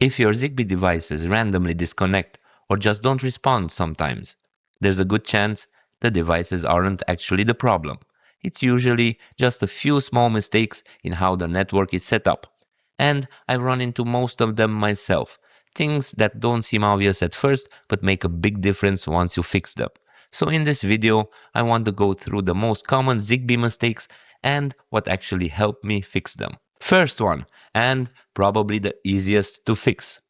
If your Zigbee devices randomly disconnect or just don't respond sometimes, there's a good chance the devices aren't actually the problem. It's usually just a few small mistakes in how the network is set up. And I've run into most of them myself. Things that don't seem obvious at first but make a big difference once you fix them. So in this video, I want to go through the most common Zigbee mistakes and what actually helped me fix them. First one, and probably the easiest to fix.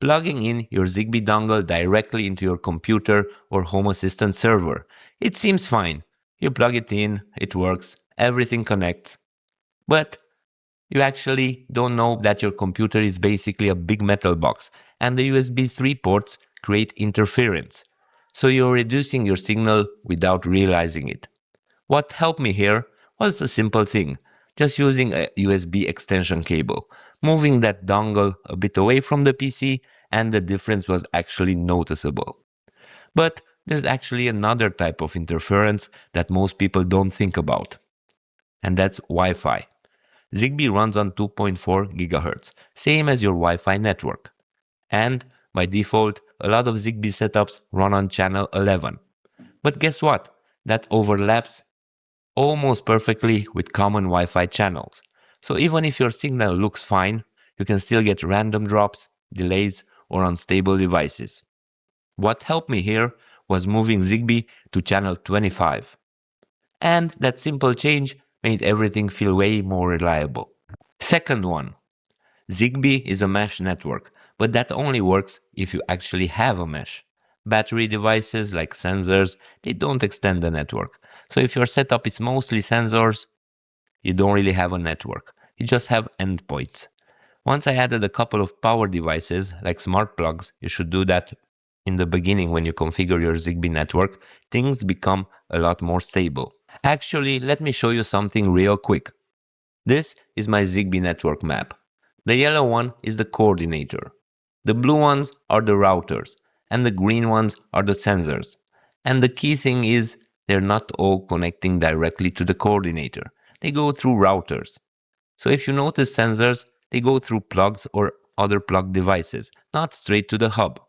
Plugging in your Zigbee dongle directly into your computer or Home Assistant server. It seems fine. You plug it in, it works, everything connects. But you actually don't know that your computer is basically a big metal box and the USB 3 ports create interference. So you're reducing your signal without realizing it. What helped me here was a simple thing, just using a USB extension cable, moving that dongle a bit away from the PC, and the difference was actually noticeable. But there's actually another type of interference that most people don't think about, and that's Wi-Fi. Zigbee runs on 2.4 GHz, same as your Wi-Fi network. And by default, a lot of Zigbee setups run on channel 11. But guess what? That overlaps almost perfectly with common Wi-Fi channels. So even if your signal looks fine, you can still get random drops, delays, or unstable devices. What helped me here was moving Zigbee to channel 25. And that simple change made everything feel way more reliable. Second one, Zigbee is a mesh network, but that only works if you actually have a mesh. Battery devices like sensors, they don't extend the network. So if your setup is mostly sensors, you don't really have a network. You just have endpoints. Once I added a couple of power devices like smart plugs, you should do that in the beginning when you configure your Zigbee network, things become a lot more stable. Actually, let me show you something real quick. This is my Zigbee network map. The yellow one is the coordinator. The blue ones are the routers, and the green ones are the sensors. And the key thing is, they're not all connecting directly to the coordinator. They go through routers. So if you notice sensors, they go through plugs or other plug devices, not straight to the hub.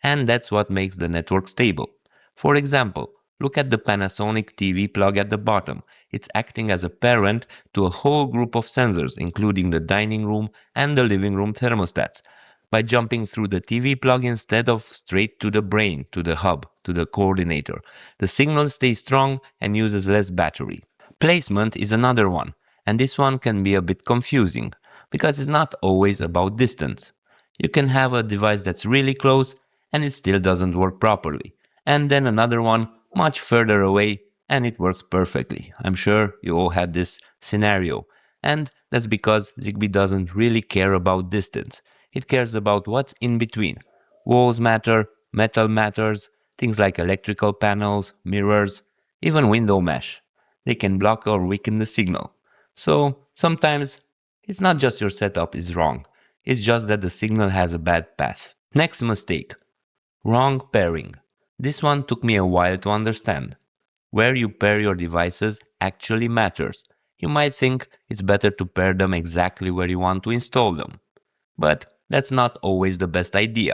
And that's what makes the network stable. For example, look at the Panasonic TV plug at the bottom. It's acting as a parent to a whole group of sensors, including the dining room and the living room thermostats. By jumping through the TV plug instead of straight to the brain, to the hub, to the coordinator, the signal stays strong and uses less battery. Placement is another one, and this one can be a bit confusing, because it's not always about distance. You can have a device that's really close and it still doesn't work properly, and then another one much further away and it works perfectly. I'm sure you all had this scenario, and that's because Zigbee doesn't really care about distance. It cares about what's in between. Walls matter, metal matters, things like electrical panels, mirrors, even window mesh. They can block or weaken the signal. So sometimes it's not just your setup is wrong, it's just that the signal has a bad path. Next mistake, wrong pairing. This one took me a while to understand. Where you pair your devices actually matters. You might think it's better to pair them exactly where you want to install them. But that's not always the best idea.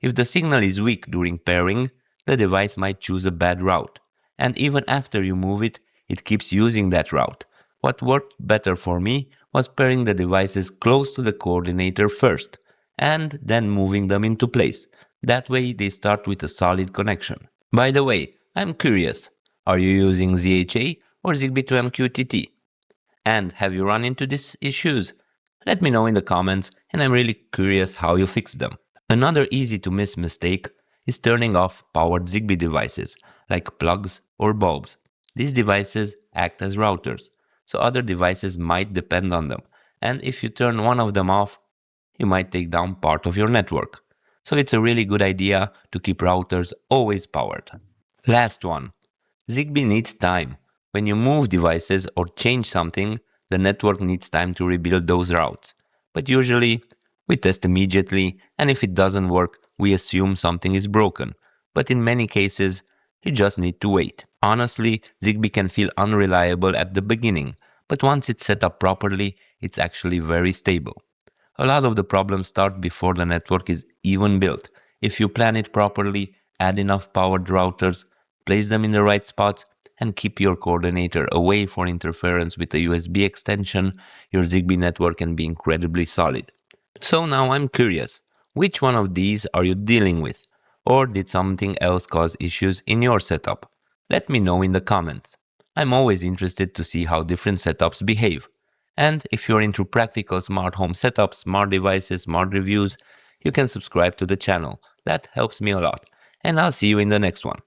If the signal is weak during pairing, the device might choose a bad route. And even after you move it, it keeps using that route. What worked better for me was pairing the devices close to the coordinator first, and then moving them into place. That way they start with a solid connection. By the way, I'm curious, are you using ZHA or Zigbee2MQTT? And have you run into these issues? Let me know in the comments, and I'm really curious how you fix them. Another easy to miss mistake is turning off powered Zigbee devices, like plugs or bulbs. These devices act as routers, so other devices might depend on them, and if you turn one of them off, you might take down part of your network. So it's a really good idea to keep routers always powered. Last one. Zigbee needs time. When you move devices or change something, the network needs time to rebuild those routes. But usually, we test immediately, and if it doesn't work, we assume something is broken. But in many cases, you just need to wait. Honestly, Zigbee can feel unreliable at the beginning, but once it's set up properly, it's actually very stable. A lot of the problems start before the network is even built. If you plan it properly, add enough powered routers, place them in the right spots, and keep your coordinator away for interference with a USB extension, your Zigbee network can be incredibly solid. So now I'm curious, which one of these are you dealing with? Or did something else cause issues in your setup? Let me know in the comments. I'm always interested to see how different setups behave. And if you're into practical smart home setups, smart devices, smart reviews, you can subscribe to the channel. That helps me a lot. And I'll see you in the next one.